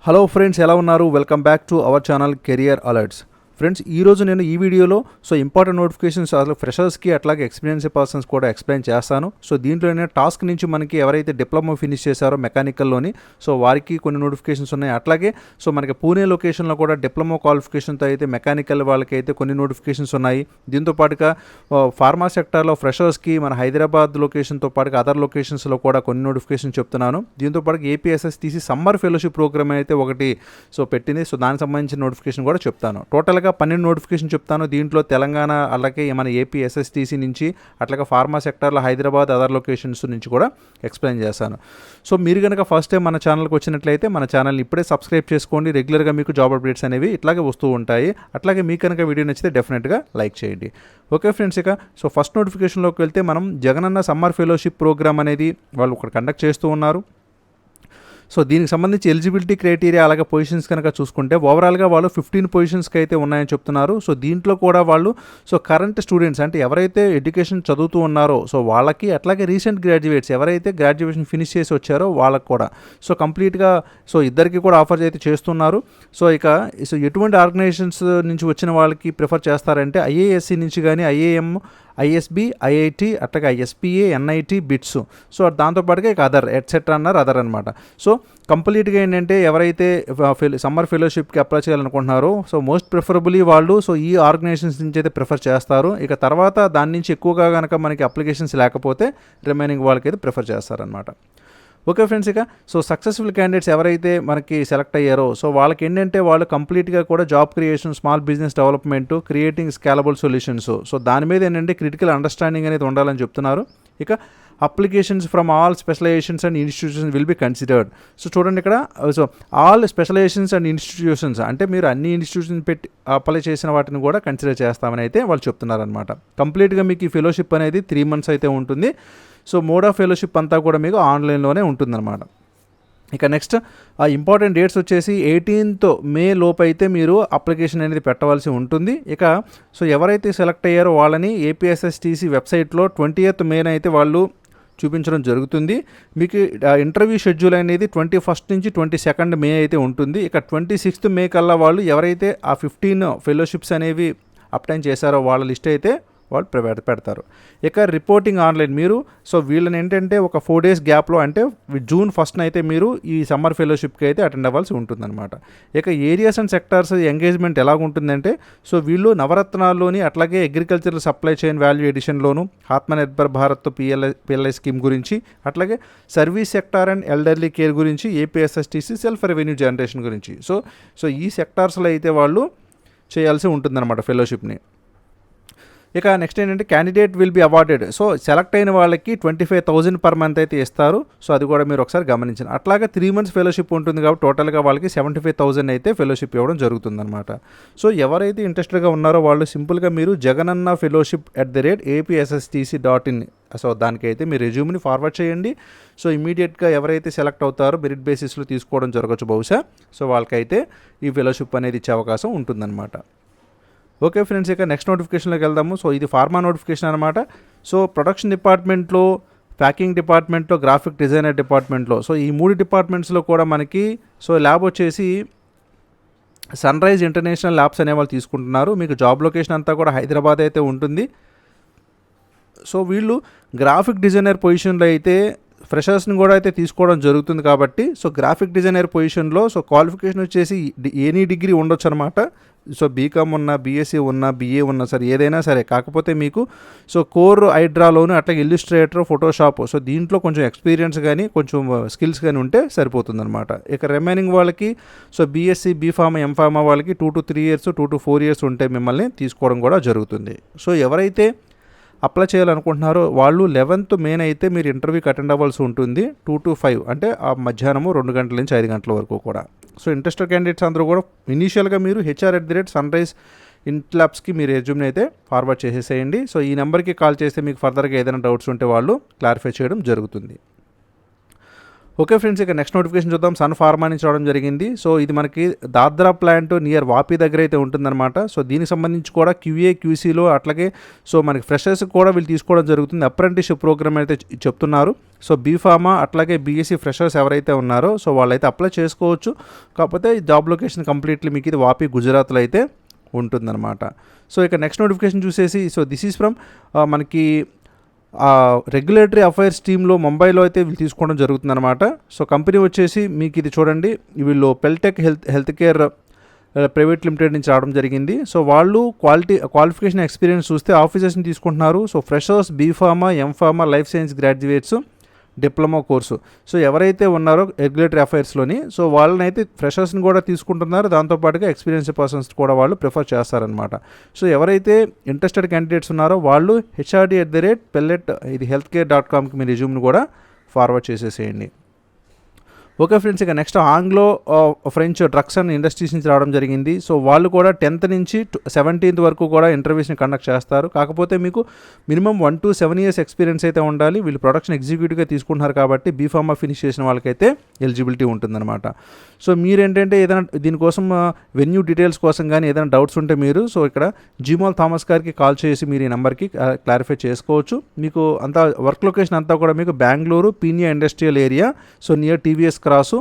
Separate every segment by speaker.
Speaker 1: Hello friends, ఎలా ఉన్నారు? Welcome back to our channel career alerts. Friends, ఈరోజు నేను ఈ వీడియోలో ఇంపార్టెంట్ నోటిఫికేషన్స్ అసలు ఫ్రెషర్స్కి అట్లాగే ఎక్స్పీరియన్స్ పర్సన్స్ కూడా ఎక్స్ప్లెయిన్ చేస్తాను. దీంట్లో టాస్క్ నుంచి మనకి ఎవరైతే డిప్లొమా ఫినిష్ చేశారో మెకానికల్లోని వారికి కొన్ని నోటిఫికేషన్స్ ఉన్నాయి. అట్లాగే మనకి పూణే లొకేషన్లో కూడా డిప్లొమా క్వాలిఫికేషన్తో అయితే మెకానికల్ వాళ్ళకి అయితే కొన్ని నోటిఫికేషన్స్ ఉన్నాయి. దీంతో పాటుగా ఫార్మా సెక్టార్లో ఫ్రెషర్స్కి మన హైదరాబాద్ లొకేషన్తో పాటుగా అదర్ లొకేషన్స్లో కూడా కొన్ని నోటిఫికేషన్ చెప్తున్నాను. దీంతో పాటు ఏపీఎస్ఎస్టీసీ సమ్మర్ ఫెలోషిప్ ప్రోగ్రామ్ అయితే ఒకటి పెట్టింది. దానికి సంబంధించిన నోటిఫికేషన్ కూడా చెప్తాను. టోటల్గా 12 నోటిఫికేషన్ చెప్తాను. దీంట్లో తెలంగాణ అలాగే మన ఏపీ ఎస్ఎస్టీసీ నుంచి అట్లాగే ఫార్మా సెక్టార్లో హైదరాబాద్ అదర్ లొకేషన్స్ నుంచి కూడా ఎక్స్ప్లెయిన్ చేస్తాను. మీరు కనుక ఫస్ట్ టైం మన ఛానల్కి వచ్చినట్లయితే మన ఛానల్ని ఇప్పుడే సబ్స్క్రైబ్ చేసుకోండి. రెగ్యులర్గా మీకు జాబ్ అప్డేట్స్ అనేవి ఇట్లాగే వస్తూ ఉంటాయి. అట్లాగే మీకు కనుక వీడియో నచ్చితే డెఫినెట్గా లైక్ చేయండి. ఓకే ఫ్రెండ్స్, ఇక ఫస్ట్ నోటిఫికేషన్లోకి వెళ్తే మనం జగనన్న సమ్మర్ ఫెలోషిప్ ప్రోగ్రామ్ అనేది వాళ్ళు ఇక్కడ కండక్ట్ చేస్తూ ఉన్నారు. దీనికి సంబంధించి ఎలిజిబిలిటీ క్రైటీరియా అలాగే పొజిషన్స్ కనుక చూసుకుంటే ఓవరాల్గా వాళ్ళు 15 పొజిషన్స్కి అయితే ఉన్నాయని చెప్తున్నారు. దీంట్లో కూడా వాళ్ళు కరెంట్ స్టూడెంట్స్ అంటే ఎవరైతే ఎడ్యుకేషన్ చదువుతూ ఉన్నారో వాళ్ళకి అట్లాగే రీసెంట్ గ్రాడ్యుయేట్స్ ఎవరైతే గ్రాడ్యుయేషన్ ఫినిష్ చేసి వచ్చారో వాళ్ళకి కూడా కంప్లీట్గా ఇద్దరికి కూడా ఆఫర్ అయితే చేస్తున్నారు. ఇక ఎటువంటి ఆర్గనైజేషన్స్ నుంచి వచ్చిన వాళ్ళకి ప్రిఫర్ చేస్తారంటే ఐఏఎస్సి నుంచి కానీ ఐఏఎం, ఐఎస్బి, ఐఐటి అట్లాగే ఐఎస్పిఏ, ఎన్ఐటి, బిట్స్ దాంతోపాటుగా ఇక అదర్ ఎట్సెట్రా అన్నారు అదర్ అనమాట. కంప్లీట్గా ఏంటంటే ఎవరైతే సమ్మర్ ఫెలోషిప్కి అప్లై చేయాలనుకుంటున్నారో మోస్ట్ ప్రిఫరబుల్లీ వాళ్ళు ఈ ఆర్గనైజేషన్స్ నుంచి అయితే ప్రిఫర్ చేస్తారు. ఇక తర్వాత దాని నుంచి ఎక్కువగా కనుక మనకి అప్లికేషన్స్ లేకపోతే రిమైనింగ్ వాళ్ళకైతే ప్రిఫర్ చేస్తారనమాట. ఓకే ఫ్రెండ్స్, ఇక సక్సెస్ఫుల్ క్యాండిడేట్స్ ఎవరైతే మనకి సెలెక్ట్ అయ్యారో వాళ్ళకి ఏంటంటే వాళ్ళు కంప్లీట్గా కూడా job creation, small business development, creating scalable solutions దాని మీద ఏంటంటే క్రిటికల్ అండర్స్టాండింగ్ అనేది ఉండాలని చెప్తున్నారు. ఇక applications from all specializations and institutions will be considered. చూడండి ఇక్కడ ఆల్ స్పెషలైజేషన్స్ అండ్ ఇన్స్టిట్యూషన్స్ అంటే మీరు అన్ని ఇన్స్టిట్యూషన్స్ పెట్టి అప్లై చేసిన వాటిని కూడా కన్సిడర్ చేస్తామని అయితే వాళ్ళు చెప్తున్నారనమాట. కంప్లీట్గా మీకు ఈ ఫెలోషిప్ అనేది 3 months అయితే ఉంటుంది. మోడ్ ఆఫ్ ఫెలోషిప్ అంతా కూడా మీకు ఆన్లైన్లోనే ఉంటుందన్నమాట. ఇక నెక్స్ట్ ఆ ఇంపార్టెంట్ డేట్స్ వచ్చేసి 18th May లోపు అయితే మీరు అప్లికేషన్ అనేది పెట్టవలసి ఉంటుంది. ఇక ఎవరైతే సెలెక్ట్ అయ్యారో వాళ్ళని ఏపీఎస్ఎస్టీసీ వెబ్సైట్లో 20th May అయితే వాళ్ళు చూపించడం జరుగుతుంది. మీకు ఇంటర్వ్యూ షెడ్యూల్ అనేది 21st నుంచి 22nd May అయితే ఉంటుంది. ఇక 26th May కల్లా వాళ్ళు ఎవరైతే ఆ 15 ఫెలోషిప్స్ అనేవి అప్టైన్ చేశారో వాళ్ళ లిస్ట్ అయితే వాళ్ళు పెడతారు. ఇక రిపోర్టింగ్ ఆన్లైన్ మీరు వీళ్ళని ఏంటంటే ఒక 4 days గ్యాప్లో అంటే June 1st అయితే మీరు ఈ సమ్మర్ ఫెలోషిప్కి అయితే అటెండ్ అవ్వాల్సి ఉంటుందన్నమాట. ఇక ఏరియాస్ అండ్ సెక్టార్స్ ఎంగేజ్మెంట్ ఎలాగుంటుందంటే వీళ్ళు నవరత్నాల్లోని అట్లాగే అగ్రికల్చరల్ సప్లై చైన్ వాల్యూ ఎడిషన్లోను, ఆత్మనిర్భర్ భారత్ పిఎల్ఐ స్కీమ్ గురించి, అట్లాగే service sector and elderly care గురించి, ఏపీఎస్ఎస్టీసీ సెల్ఫ్ రెవెన్యూ జనరేషన్ గురించి ఈ సెక్టార్స్లో అయితే వాళ్ళు చేయాల్సి ఉంటుందన్నమాట ఫెలోషిప్ని. ఇక నెక్స్ట్ ఏంటంటే candidate will be awarded. Select అయిన వాళ్ళకి 25,000 per month అయితే ఇస్తారు. అది కూడా మీరు ఒకసారి గమనించండి. అట్లాగే 3 months ఫెలోషిప్ ఉంటుంది కాబట్టి టోటల్గా వాళ్ళకి 75,000 అయితే ఫెలోషిప్ ఇవ్వడం జరుగుతుందన్నమాట. ఎవరైతే ఇంట్రెస్టెడ్గా ఉన్నారో వాళ్ళు సింపుల్గా మీరు జగనన్న ఫెలోషిప్ @apsstc.in దానికైతే మీ రెజ్యూమ్ని ఫార్వర్డ్ చేయండి. ఇమీడియట్గా ఎవరైతే సెలెక్ట్ అవుతారో మెరిట్ బేసిస్లో తీసుకోవడం జరగచ్చు బహుశా. వాళ్ళకైతే ఈ ఫెలోషిప్ అనేది ఇచ్చే అవకాశం ఉంటుందన్నమాట. ఓకే ఫ్రెండ్స్, ఇక నెక్స్ట్ నోటిఫికేషన్లోకి వెళ్దాము. ఇది ఫార్మా నోటిఫికేషన్ అనమాట. ప్రొడక్షన్ డిపార్ట్మెంట్లో, ప్యాకింగ్ డిపార్ట్మెంట్లో, గ్రాఫిక్ డిజైనర్ డిపార్ట్మెంట్లో ఈ 3 డిపార్ట్మెంట్స్లో కూడా మనకి ల్యాబ్ వచ్చేసి సన్ రైజ్ ఇంటర్నేషనల్ ల్యాబ్స్ అనే వాళ్ళు తీసుకుంటున్నారు. మీకు జాబ్ లొకేషన్ అంతా కూడా హైదరాబాద్ అయితే ఉంటుంది. వీళ్ళు గ్రాఫిక్ డిజైనర్ పొజిషన్లో అయితే ఫ్రెషర్స్ని కూడా అయితే తీసుకోవడం జరుగుతుంది కాబట్టి గ్రాఫిక్ డిజైనర్ పొజిషన్లో క్వాలిఫికేషన్ వచ్చేసి ఎనీ డిగ్రీ ఉండొచ్చు అనమాట. బీకామ్ ఉన్నా, బీఎస్సీ ఉన్నా, బీఏ ఉన్నా సరే ఏదైనా సరే, కాకపోతే మీకు కోర్ ఐడ్రాలోను అట్లాగే ఇల్లుస్ట్రేటర్, ఫోటోషాప్ దీంట్లో కొంచెం ఎక్స్పీరియన్స్ కానీ కొంచెం స్కిల్స్ కానీ ఉంటే సరిపోతుందన్నమాట. ఇక రిమైనింగ్ వాళ్ళకి బీఎస్సీ, బీఫార్మా, ఎంఫార్మా వాళ్ళకి 2 to 3 years, 2 to 4 years ఉంటే మిమ్మల్ని తీసుకోవడం కూడా జరుగుతుంది. ఎవరైతే అప్లై చేయాలనుకుంటున్నారో వాళ్ళు 11th May అయితే మీరు ఇంటర్వ్యూకి అటెండ్ అవ్వాల్సి ఉంటుంది. 2 to 5 అంటే ఆ మధ్యాహ్నము 2 గంటల నుంచి 5 గంటల వరకు కూడా. ఇంట్రెస్టెడ్ క్యాండిడేట్స్ అందరూ కూడా ఇనీషియల్గా మీరు HR@sunrise ఇంట్లాబ్స్కి మీ రెజ్యూమ్ని అయితే ఫార్వర్డ్ చేసేసేయండి. ఈ నెంబర్కి కాల్ చేస్తే మీకు ఫర్దర్గా ఏదైనా డౌట్స్ ఉంటే వాళ్ళు క్లారిఫై చేయడం జరుగుతుంది. ఓకే ఫ్రెండ్స్, ఇక నెక్స్ట్ నోటిఫికేషన్ చూద్దాం. సన్ ఫార్మా నుంచి రావడం జరిగింది. సో ఇది మనకి దాద్రా ప్లాంట్ నియర్ వాపి దగ్గర అయితే ఉంటుందన్నమాట. సో దీనికి సంబంధించి కూడా QA QCలో అట్లాగే సో మనకి ఫ్రెషర్స్ కూడా వీళ్ళు తీసుకోవడం జరుగుతుంది. అప్రెంటిస్షిప్ ప్రోగ్రామ్ అయితే చెప్తున్నారు. సో బీఫార్మా అట్లాగే BSc ఫ్రెషర్స్ ఎవరైతే ఉన్నారో సో వాళ్ళైతే అప్లై చేసుకోవచ్చు. కాకపోతే జాబ్ లొకేషన్ కంప్లీట్లీ మీకు ఇది వాపి గుజరాత్లో అయితే ఉంటుందన్నమాట. సో ఇక నెక్స్ట్ నోటిఫికేషన్ చూసేసి సో దిస్ ఈజ్ ఫ్రమ్ మనకి రెగ్యులేటరీ అఫైర్స్ టీంలో ముంబైలో అయితే వీళ్ళు తీసుకోవడం జరుగుతుందన్నమాట. సో కంపెనీ వచ్చేసి మీకు ఇది చూడండి, వీళ్ళు పెల్టెక్ హెల్త్ కేర్ ప్రైవేట్ లిమిటెడ్ నుంచి రావడం జరిగింది. సో వాళ్ళు క్వాలిఫికేషన్ ఎక్స్పీరియన్స్ చూస్తే ఆఫీసర్స్ని తీసుకుంటున్నారు. So freshers, B Pharma, MPharm, life science graduates, diploma course. So ఎవరైతే ఉన్నారో రెగ్యులేటరీ అఫైర్స్లోని సో వాళ్ళని అయితే ఫ్రెషర్స్ని కూడా తీసుకుంటున్నారు. దాంతోపాటుగా ఎక్స్పీరియన్స్ పర్సన్స్ కూడా వాళ్ళు ప్రిఫర్ చేస్తారనమాట. సో ఎవరైతే ఇంట్రెస్టెడ్ క్యాండిడేట్స్ ఉన్నారో వాళ్ళు HRD@pellet ఇది healthcare.comకి మీ రెజ్యూమ్ని కూడా ఫార్వర్డ్ చేసేసేయండి. ఓకే ఫ్రెండ్స్, ఇక next Anglo French drugs and industries నుంచి రావడం జరిగింది. సో వాళ్ళు కూడా 10th నుంచి 17th వరకు కూడా ఇంటర్వ్యూస్ని కండక్ట్ చేస్తారు. కాకపోతే మీకు మినిమం 1 to 7 years ఎక్స్పీరియన్స్ అయితే ఉండాలి. వీళ్ళు ప్రొడక్షన్ ఎగ్జిక్యూటివ్గా తీసుకుంటున్నారు కాబట్టి బీఫార్మా ఫినిష్ చేసిన వాళ్ళకైతే ఎలిజిబిలిటీ ఉంటుందన్నమాట. సో మీరేంటంటే ఏదైనా దీనికోసం వెన్యూ డీటెయిల్స్ కోసం కానీ ఏదైనా డౌట్స్ ఉంటే మీరు సో ఇక్కడ జీమాల్ థామస్ గారికి కాల్ చేసి మీరు ఈ నెంబర్కి క్లారిఫై చేసుకోవచ్చు. మీకు అంతా వర్క్ లొకేషన్ అంతా కూడా మీకు Bengaluru Peenya industrial area, so near TVS cross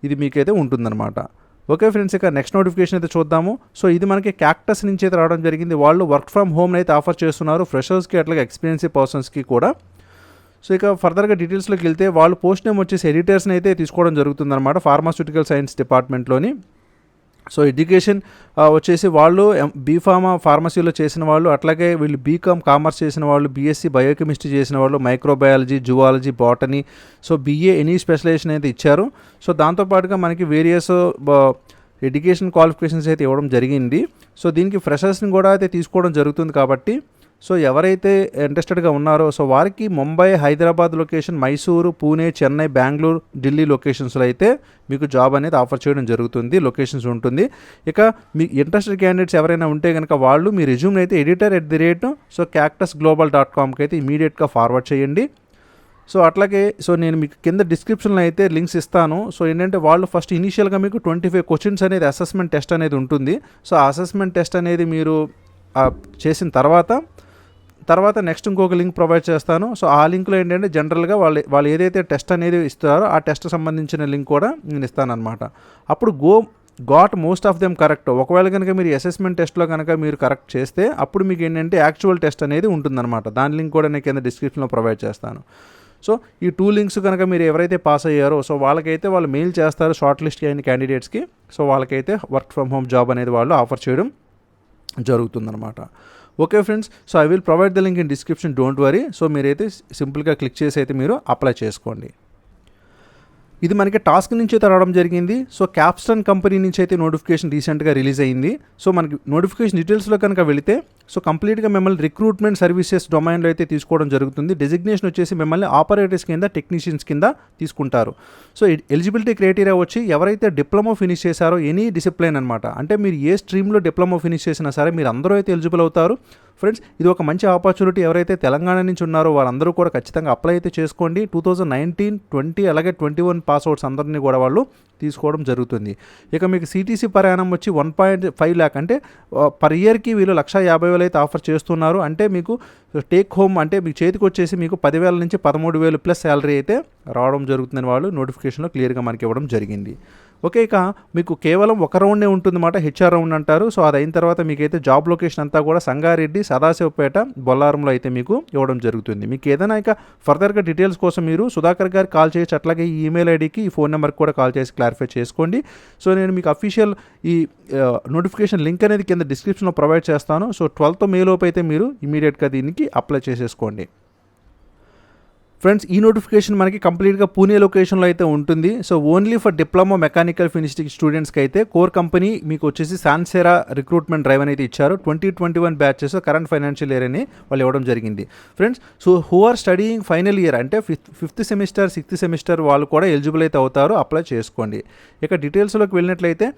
Speaker 1: ఇది మీకైతే ఉంటుందన్నమాట. ఓకే ఫ్రెండ్స్, ఇక నెక్స్ట్ నోటిఫికేషన్ అయితే చూద్దాము. సో ఇది మనకి క్యాక్టస్ నుంచి అయితే రావడం జరిగింది. వాళ్ళు వర్క్ ఫ్రమ్ హోమ్ అయితే ఆఫర్ చేస్తున్నారు ఫ్రెషర్స్కి అట్లాగే ఎక్స్పీరియన్సీ పర్సన్స్కి కూడా. సో ఇక ఫర్దర్గా డీటెయిల్స్లోకి వెళ్తే వాళ్ళు పోస్ట్ నేమ్ వచ్చేసి ఎడిటర్స్ని అయితే తీసుకోవడం జరుగుతుందన్నమాట ఫార్మాస్యూటికల్ సైన్స్ డిపార్ట్మెంట్లోని. సో ఎడ్యుకేషన్ వచ్చేసి వాళ్ళు బీఫార్మా ఫార్మసీలో చేసిన వాళ్ళు, అట్లాగే వీళ్ళు బీకామ్ కామర్స్ చేసిన వాళ్ళు, BSc బయోకెమిస్ట్రీ చేసిన వాళ్ళు, microbiology, zoology, botany, so BA any specialisation అయితే ఇచ్చారు. సో దాంతోపాటుగా మనకి వేరియస్ ఎడ్యుకేషన్ క్వాలిఫికేషన్స్ అయితే ఇవ్వడం జరిగింది. సో దీనికి ఫ్రెషర్స్ని కూడా అయితే తీసుకోవడం జరుగుతుంది కాబట్టి సో ఎవరైతే ఇంట్రెస్టెడ్గా ఉన్నారో సో వారికి ముంబై, హైదరాబాద్ లొకేషన్, మైసూరు, పూణే, చెన్నై, బెంగళూరు, ఢిల్లీ లొకేషన్స్లో అయితే మీకు జాబ్ అనేది ఆఫర్ చేయడం జరుగుతుంది, లొకేషన్స్ ఉంటుంది. ఇక మీ ఇంట్రెస్టెడ్ క్యాండిడేట్స్ ఎవరైనా ఉంటే కనుక వాళ్ళు మీ రెజ్యూమ్ని అయితే editor@the సో cactusglobal.comకి అయితే ఇమీడియట్గా ఫార్వర్డ్ చేయండి. సో అట్లాగే సో నేను మీకు కింద డిస్క్రిప్షన్లో అయితే లింక్స్ ఇస్తాను. సో ఏంటంటే వాళ్ళు ఫస్ట్ ఇనీషియల్గా మీకు 25 క్వశ్చన్స్ అనేది అసెస్మెంట్ టెస్ట్ అనేది ఉంటుంది. సో ఆ అసెస్మెంట్ టెస్ట్ అనేది మీరు చేసిన తర్వాత నెక్స్ట్ ఇంకొక లింక్ ప్రొవైడ్ చేస్తాను. సో ఆ లింక్లో ఏంటంటే జనరల్గా వాళ్ళు ఏదైతే టెస్ట్ అనేది ఇస్తారో ఆ టెస్ట్ సంబంధించిన లింక్ కూడా నేను ఇస్తానన్నమాట. అప్పుడు got most of them correct. ఒకవేళ కనుక మీరు అసెస్మెంట్ టెస్ట్లో కనుక మీరు కరెక్ట్ చేస్తే అప్పుడు మీకు ఏంటంటే యాక్చువల్ టెస్ట్ అనేది ఉంటుందన్నమాట. దాని లింక్ కూడా నేను కింద డిస్క్రిప్షన్లో ప్రొవైడ్ చేస్తాను. సో ఈ 2 లింక్స్ కనుక మీరు ఎవరైతే పాస్ అయ్యారో సో వాళ్ళకైతే వాళ్ళు మెయిల్ చేస్తారు షార్ట్ లిస్ట్ అయిన క్యాండిడేట్స్కి. సో వాళ్ళకైతే వర్క్ ఫ్రమ్ హోమ్ జాబ్ అనేది వాళ్ళు ఆఫర్ చేయడం జరుగుతుందన్నమాట. Okay friends, so I will provide the link in description, don't worry. So మీరైతే సింపుల్గా క్లిక్ చేసి అయితే మీరు అప్లై చేసుకోండి. ఇది మనకి టాస్క్ నుంచి అయితే రావడం జరిగింది. సో క్యాప్స్టన్ కంపెనీ నుంచి అయితే నోటిఫికేషన్ రీసెంట్గా రిలీజ్ అయింది. సో మనకి నోటిఫికేషన్ డీటెయిల్స్లో కనుక వెళితే సో కంప్లీట్గా మిమ్మల్ని రిక్రూట్మెంట్ సర్వీసెస్ డొమైన్లో అయితే తీసుకోవడం జరుగుతుంది. డెసిగ్నేషన్ వచ్చేసి మిమ్మల్ని ఆపరేటర్స్ కింద, టెక్నీషియన్స్ కింద తీసుకుంటారు. సో ఎలిజిబిలిటీ క్రైటీరియా వచ్చి ఎవరైతే డిప్లొమా ఫినిష్ చేశారో ఎనీ డిసిప్లిన్ అనమాట, అంటే మీరు ఏ స్ట్రీమ్లో డిప్లొమా ఫినిష్ చేసినా సరే మీరు అందరూ అయితే ఎలిజిబుల్ అవుతారు. ఫ్రెండ్స్ ఇది ఒక మంచి ఆపర్చునిటీ. ఎవరైతే తెలంగాణ నుంచి ఉన్నారో వారందరూ కూడా ఖచ్చితంగా అప్లై అయితే చేసుకోండి. 2019, 20 అలాగే 21 పాస్అవుట్స్ అందరినీ కూడా వాళ్ళు తీసుకోవడం జరుగుతుంది. ఇక మీకు CTC ప్రయాణం వచ్చి 1.5 lakh అంటే పర్ ఇయర్కి వీళ్ళు 1,50,000 అయితే ఆఫర్ చేస్తున్నారు. అంటే మీకు టేక్ హోమ్ అంటే మీ చేతికి వచ్చేసి మీకు 10,000 నుంచి 13,000 ప్లస్ శాలరీ అయితే రావడం జరుగుతుందని వాళ్ళు నోటిఫికేషన్లో క్లియర్గా మనకి ఇవ్వడం జరిగింది. ఓకే, ఇక మీకు కేవలం ఒక రౌండే ఉంటుందన్నమాట, HR రౌండ్ అంటారు. సో అది అయిన తర్వాత మీకైతే జాబ్ లొకేషన్ అంతా కూడా సంగారెడ్డి, సదాశివపేట, బొల్లారంలో అయితే మీకు ఇవ్వడం జరుగుతుంది. మీకు ఏదైనా ఇక ఫర్దర్గా డీటెయిల్స్ కోసం మీరు సుధాకర్ గారికి కాల్ చేయొచ్చు. అట్లాగే ఈ ఈమెయిల్ ఐడికి, ఈ ఫోన్ నెంబర్కి కూడా కాల్ చేసి క్లారిఫై చేసుకోండి. సో నేను మీకు అఫీషియల్ ఈ నోటిఫికేషన్ లింక్ అనేది కింద డిస్క్రిప్షన్లో ప్రొవైడ్ చేస్తాను. సో 12th May లోపు అయితే మీరు ఇమీడియట్గా దీనికి అప్లై చేసేసుకోండి. ఫ్రెండ్స్ ఈ నోటిఫికేషన్ మనకి కంప్లీట్గా పూణే లొకేషన్లో అయితే ఉంటుంది. So only for diploma mechanical finishing స్టూడెంట్స్కి అయితే కోర్ కంపెనీ మీకు వచ్చేసి సాన్సేరా రిక్రూట్మెంట్ డ్రైవ్ అనేది ఇచ్చారు. 2021 బ్యాచెస్ కరెంట్ ఫైనాన్షియల్ ఇయర్ అని వాళ్ళు ఇవ్వడం జరిగింది. Friends so who are studying final year అంటే 5th సెమిస్టర్, 6th సెమిస్టర్ వాళ్ళు కూడా ఎలిజిబుల్ అయితే అవుతారు. అప్లై చేసుకోండి. ఇక డీటెయిల్స్లోకి వెళ్ళినట్లయితే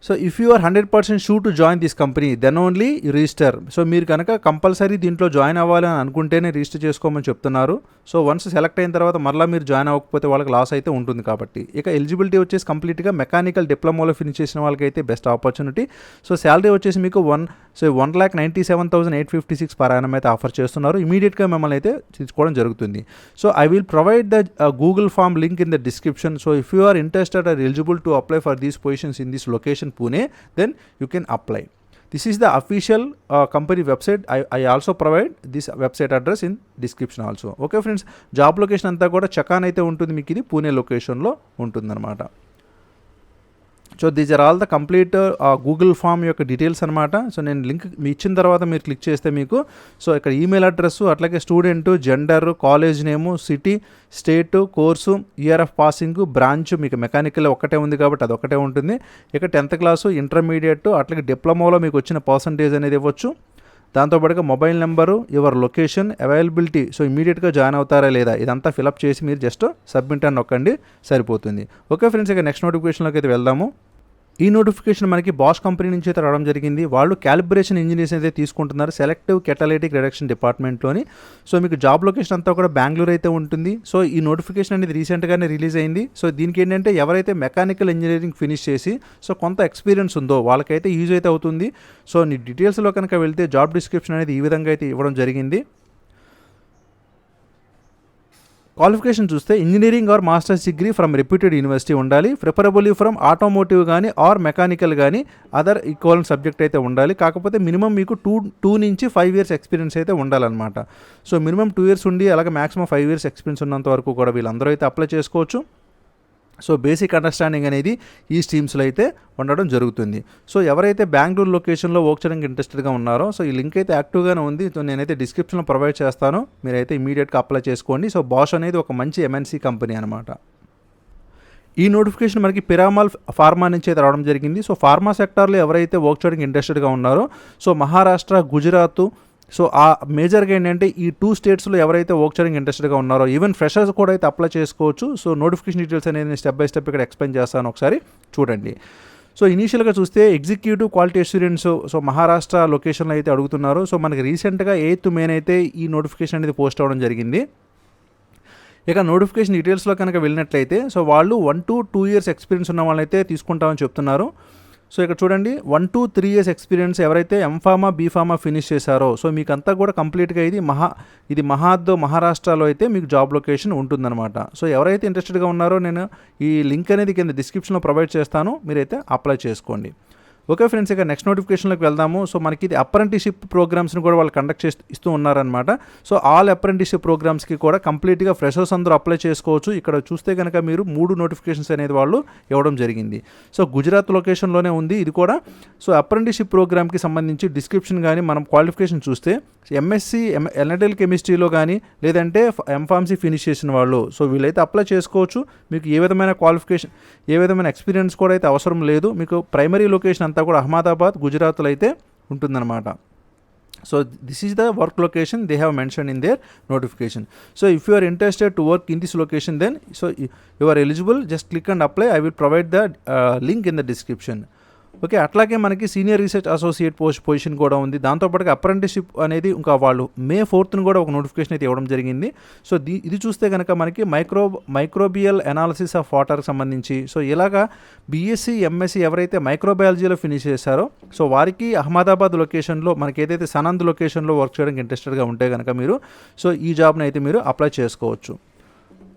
Speaker 1: so if you are 100% sure to join this company then only register. So మీరు కనుక కంపల్సరీ దీంట్లో జాయిన్ అవ్వాలి అని అనుకుంటేనే రిజిస్టర్ చేసుకోమని చెప్తున్నారు. సో వన్స్ సెలెక్ట్ అయిన తర్వాత మరలా మీరు జాయిన్ అవ్వకపోతే వాళ్ళకి లాస్ అయితే ఉంటుంది కాబట్టి. ఇక ఎలిజిబిలిటీ వచ్చేసి కంప్లీట్గా మెకానికల్ డిప్లొమాలో ఫినిష్ చేసిన వాళ్ళకైతే బెస్ట్ ఆపర్చునిటీ. సో శాలరీ వచ్చేసి మీకు 1,97,856 పర్ యానం అయితే ఆఫర్ చేస్తున్నారు. ఇమీడియట్గా మిమ్మల్ని అయితే తీసుకోవడం జరుగుతుంది. So I will provide the Google form link in the description. So if you are interested or eligible to apply for these positions in this location Pune, then you can apply. This is the official company website. I also provide this website address in description also. Okay friends, job location అంతా కూడా చకాన్ అయితే ఉంటుంది, మీకు ఇది పూణే లొకేషన్లో ఉంటుందన్నమాట. So these are all the complete Google form యొక్క details అనమాట. సో నేను లింక్ మీ ఇచ్చిన తర్వాత మీరు క్లిక్ చేస్తే మీకు సో ఇక్కడ ఈమెయిల్ అడ్రస్, అట్లాగే student, gender, college name, city, state, course, year of passing, branch, మీకు మెకానికల్ ఒక్కటే ఉంది కాబట్టి అది ఒకటే ఉంటుంది. ఇక 10th క్లాసు, ఇంటర్మీడియట్, అట్లాగే డిప్లొమాలో మీకు వచ్చిన పర్సంటేజ్ అనేది ఇవ్వచ్చు. దాంతోపాటుగా mobile number, your location, availability, so ఇమీడియట్గా జాయిన్ అవుతారా లేదా ఇదంతా ఫిలప్ చేసి మీరు జస్ట్ సబ్మిట్ అని నొక్కండి, సరిపోతుంది. ఓకే ఫ్రెండ్స్, ఇక నెక్స్ట్ నోటిఫికేషన్లోకి అయితే వెళ్దాము. ఈ నోటిఫికేషన్ మనకి బాష్ కంపెనీ నుంచి అయితే రావడం జరిగింది. వాళ్ళు క్యాలిబ్రేషన్ ఇంజనీర్స్ అయితే తీసుకుంటున్నారు సెలెక్టివ్ కెటలైటిక్ రిడక్షన్ డిపార్ట్మెంట్లోని. సో మీకు జాబ్ లొకేషన్ అంతా కూడా బెంగళూరు అయితే ఉంటుంది. సో ఈ నోటిఫికేషన్ అనేది రీసెంట్గానే రిలీజ్ అయింది. సో దీనికి ఏంటంటే ఎవరైతే మెకానికల్ ఇంజనీరింగ్ ఫినిష్ చేసి సో కొంత ఎక్స్పీరియన్స్ ఉందో వాళ్ళకైతే యూజ్ అయితే అవుతుంది. సో నీ డీటెయిల్స్లో కనుక వెళ్తే జాబ్ డిస్క్రిప్షన్ అనేది ఈ విధంగా అయితే ఇవ్వడం జరిగింది. క్వాలిఫికేషన్ చూస్తే engineering or masters degree from reputed university ఉండాలి. ప్రిఫరబుల్లీ ఫ్రమ్ ఆటోమోటివ్ కానీ ఆర్ మెకానికల్ కానీ అదర్ ఈక్వలెంట్ సబ్జెక్ట్ అయితే ఉండాలి. కాకపోతే మినిమం మీకు 2 నుంచి 5 years ఎక్స్పీరియన్స్ అయితే ఉండాలన్నమాట. సో మినిమం 2 years ఉండి అలాగే మాక్సిమం 5 years ఎక్స్పీరియన్స్ ఉన్నంత వరకు కూడా వీళ్ళందరూ అయితే అప్లై చేసుకోవచ్చు. సో బేసిక్ అండర్స్టాండింగ్ అనేది ఈ స్ట్రీమ్స్లో అయితే ఉండడం జరుగుతుంది. సో ఎవరైతే బెంగళూరు లొకేషన్లో వర్క్ చేయడానికి ఇంట్రెస్టెడ్గా ఉన్నారో సో ఈ లింక్ అయితే యాక్టివ్గానే ఉంది. సో నేనైతే డిస్క్రిప్షన్లో ప్రొవైడ్ చేస్తాను, మీరైతే ఇమీడియట్గా అప్లై చేసుకోండి. సో బాష్ అనేది ఒక మంచి ఎంఎన్సీ కంపెనీ అనమాట. ఈ నోటిఫికేషన్ మనకి పిరామల్ ఫార్మా నుంచి అయితే రావడం జరిగింది. సో ఫార్మా సెక్టార్లో ఎవరైతే వర్క్ చేయడానికి ఇంట్రెస్టెడ్గా ఉన్నారో సో మహారాష్ట్ర, గుజరాత్, సో ఆ మేజర్గా ఏంటంటే ఈ 2 స్టేట్స్లో ఎవరైతే వర్క్ చేయడానికి ఇంట్రెస్టెడ్గా ఉన్నారో ఈవెన్ ఫ్రెషర్స్ కూడా అయితే అప్లై చేసుకోవచ్చు. సో నోటిఫికేషన్ డీటెయిల్స్ అనేది నేను స్టెప్ బై స్టెప్ ఇక్కడ ఎక్స్ప్లెయిన్ చేస్తాను, ఒకసారి చూడండి. సో ఇనీషియల్గా చూస్తే executive quality assurance so Maharashtra లొకేషన్లో అయితే అడుగుతున్నారు. సో మనకి రీసెంట్గా 8th May అయితే ఈ నోటిఫికేషన్ అనేది పోస్ట్ అవ్వడం జరిగింది. ఇక నోటిఫికేషన్ డీటెయిల్స్లో కనుక వెళ్ళినట్లయితే సో వాళ్ళు 1 to 2 years ఎక్స్పీరియన్స్ ఉన్న వాళ్ళైతే తీసుకుంటామని చెప్తున్నారు. సో ఇక్కడ చూడండి 1 to 3 years ఎక్స్పీరియన్స్ ఎవరైతే ఎంఫార్మా, బీఫార్మా ఫినిష్ చేశారో సో మీకు అంతా కూడా కంప్లీట్గా ఇది మహారాష్ట్రలో అయితే మీకు జాబ్ లొకేషన్ ఉంటుందన్నమాట. సో ఎవరైతే ఇంట్రెస్టెడ్గా ఉన్నారో నేను ఈ లింక్ అనేది కింద డిస్క్రిప్షన్లో ప్రొవైడ్ చేస్తాను, మీరైతే అప్లై చేసుకోండి. ఓకే ఫ్రెండ్స్, ఇక నెక్స్ట్ నోటిఫికేషన్లోకి వెళ్దాము. సో మనకి ఇది అప్రెంటిషిప్ ప్రోగ్రామ్స్ని కూడా వాళ్ళు కండక్ట్ ఇస్తూ ఉన్నారనమాట. సో ఆల్ అప్రెంటిషిప్ ప్రోగ్రామ్స్కి కూడా కంప్లీట్గా ఫ్రెషర్స్ అందరూ అప్లై చేసుకోవచ్చు. ఇక్కడ చూస్తే కనుక మీరు 3 నోటిఫికేషన్స్ అనేది వాళ్ళు ఇవ్వడం జరిగింది. సో గుజరాత్ లొకేషన్లోనే ఉంది ఇది కూడా. సో అప్రెంటిషిప్ ప్రోగ్రామ్కి సంబంధించి డిస్క్రిప్షన్ కానీ మనం క్వాలిఫికేషన్ చూస్తే ఎంఎస్సి ఎలక్ట్రికల్ కెమిస్ట్రీలో కానీ లేదంటే ఎంఫార్మసీ ఫినిష్ చేసిన వాళ్ళు సో వీళ్ళైతే అప్లై చేసుకోవచ్చు. మీకు ఏ విధమైన క్వాలిఫికేషన్, ఏ విధమైన ఎక్స్పీరియన్స్ కూడా అయితే అవసరం లేదు. మీకు ప్రైమరీ లొకేషన్ అంతా కూడా అహ్మదాబాద్, గుజరాత్లో అయితే ఉంటుందన్నమాట. So this is the work location they have mention in their notification. So if you are interested to work in this location then so you are eligible, just click and apply. I will provide the link in the description. Okay, అట్లాగే మనకి senior research associate position కూడా ఉంది. దాంతోపాటుగా apprenticeship అనేది ఇంకా వాళ్ళు May 4th కూడా ఒక నోటిఫికేషన్ అయితే ఇవ్వడం జరిగింది. సో ఇది చూస్తే కనుక మనకి మైక్రోబియల్ అనాలిసిస్ ఆఫ్ వాటర్కి సంబంధించి సో ఇలాగా బీఎస్సీ, ఎంఎస్సీ ఎవరైతే మైక్రోబయాలజీలో ఫినిష్ చేశారో సో వారికి అహ్మదాబాద్ లొకేషన్లో మనకి ఏదైతే సనంద్ లొకేషన్లో వర్క్ చేయడానికి ఇంట్రెస్టెడ్గా ఉంటే కనుక మీరు సో ఈ జాబ్ని అయితే మీరు అప్లై చేసుకోవచ్చు.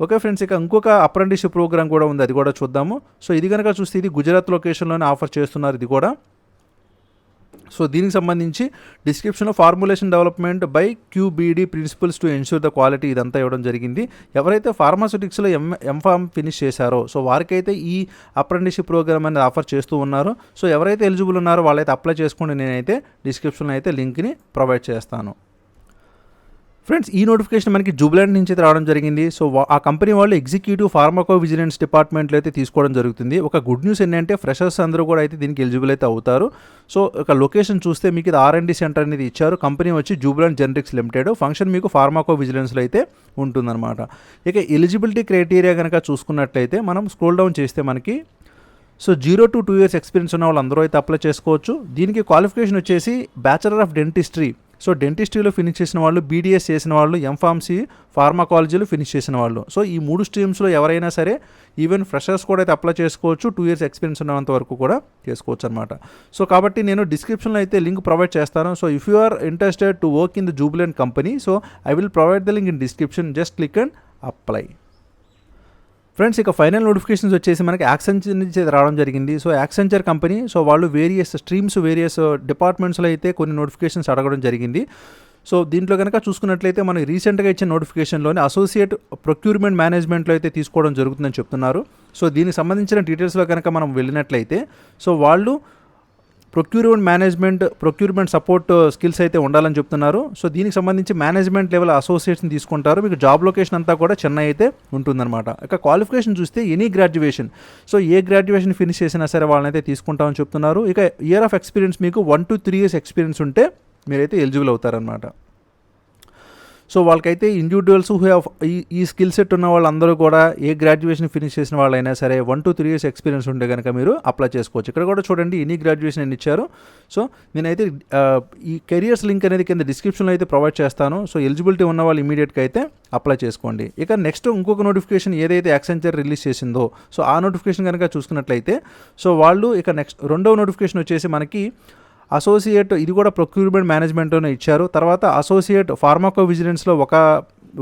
Speaker 1: ఓకే ఫ్రెండ్స్, ఇక ఇంకొక అప్రెంటిస్షిప్ ప్రోగ్రామ్ కూడా ఉంది, అది కూడా చూద్దాము. సో ఇది కనుక చూస్తే ఇది గుజరాత్ లొకేషన్లోనే ఆఫర్ చేస్తున్నారు ఇది కూడా. సో దీనికి సంబంధించి డిస్క్రిప్షన్లో formulation development by QBD principles to ensure the quality ఇదంతా ఇవ్వడం జరిగింది. ఎవరైతే ఫార్మాస్యూటిక్స్లో ఎంఫార్మ్ ఫినిష్ చేశారో సో వారికైతే ఈ అప్రెంటిస్షిప్ ప్రోగ్రామ్ అనేది ఆఫర్ చేస్తూ ఉన్నారు. సో ఎవరైతే ఎలిజిబుల్ ఉన్నారో వాళ్ళైతే అప్లై చేసుకోండి. నేనైతే డిస్క్రిప్షన్లో అయితే లింక్ని ప్రొవైడ్ చేస్తాను. ఫ్రెండ్స్, ఈ నోటిఫికేషన్ మనకి జూబ్లాండ్ నుంచి అయితే రావడం జరిగింది. సో ఆ కంపెనీ వాళ్ళు ఎగ్జిక్యూటివ్ ఫార్మాకో విజిలెన్స్ డిపార్ట్మెంట్లో అయితే తీసుకోవడం జరుగుతుంది. ఒక గుడ్ న్యూస్ ఏంటంటే ఫ్రెషర్స్ అందరూ కూడా అయితే దీనికి ఎలిజిబుల్ అయితే అవుతారు. సో ఒక లొకేషన్ చూస్తే మీకు ఇది R&D సెంటర్ అనేది ఇచ్చారు. కంపెనీ వచ్చి జూబ్లాండ్ జెనరిక్స్ లిమిటెడ్. ఫంక్షన్ మీకు ఫార్మాకో విజిలెన్స్లో అయితే ఉంటుందన్నమాట. ఇక ఎలిజిబిలిటీ క్రైటీరియా కనుక చూసుకున్నట్లయితే మనం స్క్రోల్ డౌన్ చేస్తే మనకి సో 0 to 2 years ఎక్స్పీరియన్స్ ఉన్న వాళ్ళు అందరూ అయితే అప్లై చేసుకోవచ్చు. దీనికి క్వాలిఫికేషన్ వచ్చేసి బ్యాచిలర్ ఆఫ్ డెంటిస్ట్రీ. సో డెంటిస్ట్రీలో ఫినిష్ చేసిన వాళ్ళు, బీడీఎస్ చేసిన వాళ్ళు, ఎంఫార్మసీ, ఫార్మాకాలజీలో ఫినిష్ చేసిన వాళ్ళు. సో ఈ 3 స్ట్రీమ్స్లో ఎవరైనా సరే, ఈవెన్ ఫ్రెషర్స్ కూడా అయితే అప్లై చేసుకోవచ్చు. 2 years ఎక్స్పీరియన్స్ ఉన్నంత వరకు కూడా చేసుకోవచ్చు అనమాట. సో కాబట్టి నేను డిస్క్రిప్షన్లో అయితే లింక్ ప్రొవైడ్ చేస్తాను. So if you are interested to work in the Jubilant company, so I will provide the link in description. Just click and apply. Friends, ఇక ఫైనల్ నోటిఫికేషన్స్ వచ్చేసి మనకి యాక్సెంచర్ నుంచి రావడం జరిగింది. సో యాక్సెంచర్ కంపెనీ, సో వాళ్ళు various streams, various డిపార్ట్మెంట్స్లో అయితే కొన్ని నోటిఫికేషన్స్ అడగడం జరిగింది. సో దీంట్లో కనుక చూసుకున్నట్లయితే మనకి రీసెంట్గా ఇచ్చిన నోటిఫికేషన్లోని అసోసియేట్ ప్రొక్యూర్మెంట్ మేనేజ్మెంట్లో అయితే తీసుకోవడం జరుగుతుందని చెప్తున్నారు. సో దీనికి సంబంధించిన డీటెయిల్స్లో కనుక మనం వెళ్ళినట్లయితే, సో వాళ్ళు ప్రొక్యూర్మెంట్ సపోర్ట్ స్కిల్స్ అయితే ఉండాలని చెప్తున్నారు. సో దీనికి సంబంధించి మేనేజ్మెంట్ లెవెల్ అసోసియేట్స్ని తీసుకుంటారు. మీకు జాబ్ లొకేషన్ అంతా కూడా చెన్నై అయితే ఉంటుందన్నమాట. ఇక క్వాలిఫికేషన్ చూస్తే ఎనీ గ్రాడ్యుయేషన్, సో ఏ గ్రాడ్యుయేషన్ ఫినిష్ చేసినా సరే వాళ్ళనైతే తీసుకుంటామని చెప్తున్నారు. ఇక ఇయర్ ఆఫ్ ఎక్స్పీరియన్స్ మీకు 1 to 3 years ఎక్స్పీరియన్స్ ఉంటే మీరైతే ఎలిజిబుల్ అవుతారనమాట. సో వాళ్ళకైతే ఇండివిజువల్స్ హూ హ్యావ్ ఈ స్కిల్ సెట్ ఉన్న వాళ్ళందరూ కూడా ఏ గ్రాడ్యుయేషన్ ఫినిష్ చేసిన వాళ్ళైనా సరే 1 to 3 years ఎక్స్పీరియన్స్ ఉంటే కనుక మీరు అప్లై చేసుకోవచ్చు. ఇక్కడ కూడా చూడండి ఎనీ గ్రాడ్యుయేషన్ అని ఇచ్చారు. సో నేనైతే ఈ కెరియర్స్ లింక్ అనేది కింద డిస్క్రిప్షన్లో అయితే ప్రొవైడ్ చేస్తాను. సో ఎలిజిబిలిటీ ఉన్న వాళ్ళు ఇమీడియట్గా అయితే అప్లై చేసుకోండి. ఇక నెక్స్ట్ ఇంకొక నోటిఫికేషన్ ఏదైతే యాక్సెంచర్ రిలీజ్ చేసిందో, సో ఆ నోటిఫికేషన్ కనుక చూసుకున్నట్లయితే, సో వాళ్ళు ఇక నెక్స్ట్ రెండవ నోటిఫికేషన్ వచ్చేసి మనకి అసోసియేట్, ఇది కూడా ప్రొక్యూర్మెంట్ మేనేజ్మెంట్లోనే ఇచ్చారు. తర్వాత అసోసియేట్ ఫార్మాకో విజిలెన్స్లో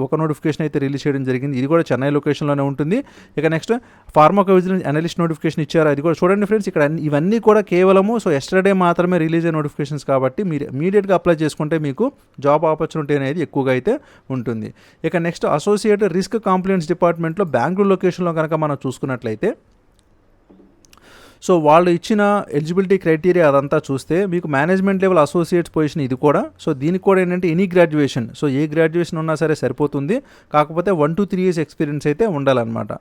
Speaker 1: ఒక నోటిఫికేషన్ అయితే రిలీజ్ చేయడం జరిగింది. ఇది కూడా చెన్నై లొకేషన్లోనే ఉంటుంది. ఇక నెక్స్ట్ ఫార్మాకో విజిలెన్స్ అనలిస్ట్ నోటిఫికేషన్ ఇచ్చారు. అది కూడా చూడండి ఫ్రెండ్స్, ఇక్కడ ఇవన్నీ కూడా కేవలము సో ఎస్టర్డే మాత్రమే రిలీజ్ అయిన నోటిఫికేషన్స్ కాబట్టి మీరు ఇమీడియట్గా అప్లై చేసుకుంటే మీకు జాబ్ ఆపర్చునిటీ అనేది ఎక్కువగా అయితే ఉంటుంది. ఇక నెక్స్ట్ అసోసియేట్ రిస్క్ కాంప్లైన్స్ డిపార్ట్మెంట్లో బెంగళూరు లొకేషన్లో కనుక మనం చూసుకున్నట్లయితే, సో వాళ్ళు ఇచ్చిన ఎలిజిబిలిటీ క్రైటీరియా అదంతా చూస్తే మీకు మేనేజ్మెంట్ లెవెల్ అసోసియేట్స్ పొజిషన్ ఇది కూడా. సో దీనికి కూడా ఏంటంటే ఎనీ గ్రాడ్యుయేషన్, సో ఏ గ్రాడ్యుయేషన్ ఉన్నా సరే సరిపోతుంది. కాకపోతే 1 to 3 years ఎక్స్పీరియన్స్ అయితే ఉండాలన్నమాట.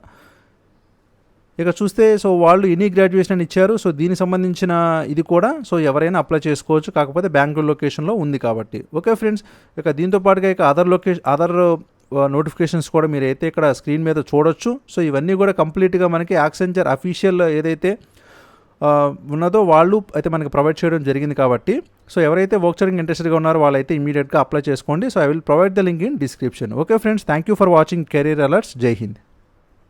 Speaker 1: ఇక చూస్తే సో వాళ్ళు ఎనీ గ్రాడ్యుయేషన్ అని ఇచ్చారు. సో దీనికి సంబంధించిన ఇది కూడా సో ఎవరైనా అప్లై చేసుకోవచ్చు, కాకపోతే బెంగళూరు లొకేషన్లో ఉంది కాబట్టి. ఓకే ఫ్రెండ్స్, ఇక దీంతో పాటుగా ఇక అదర్ నోటిఫికేషన్స్ కూడా మీరు అయితే ఇక్కడ స్క్రీన్ మీద చూడొచ్చు. సో ఇవన్నీ కూడా కంప్లీట్గా మనకి యాక్సెంచర్ అఫీషియల్ ఏదైతే ఉన్నదో వాళ్ళు అయితే మనకి ప్రొవైడ్ చేయడం జరిగింది కాబట్టి, సో ఎవరైతే వర్క్ ఇంట్రెస్టెడ్గా ఉన్నారో వాళ్ళైతే ఇమీడియట్గా అప్లై చేసుకోండి. So I will provide the link in description. Okay friends, thank you for watching career alerts. జై హింద్.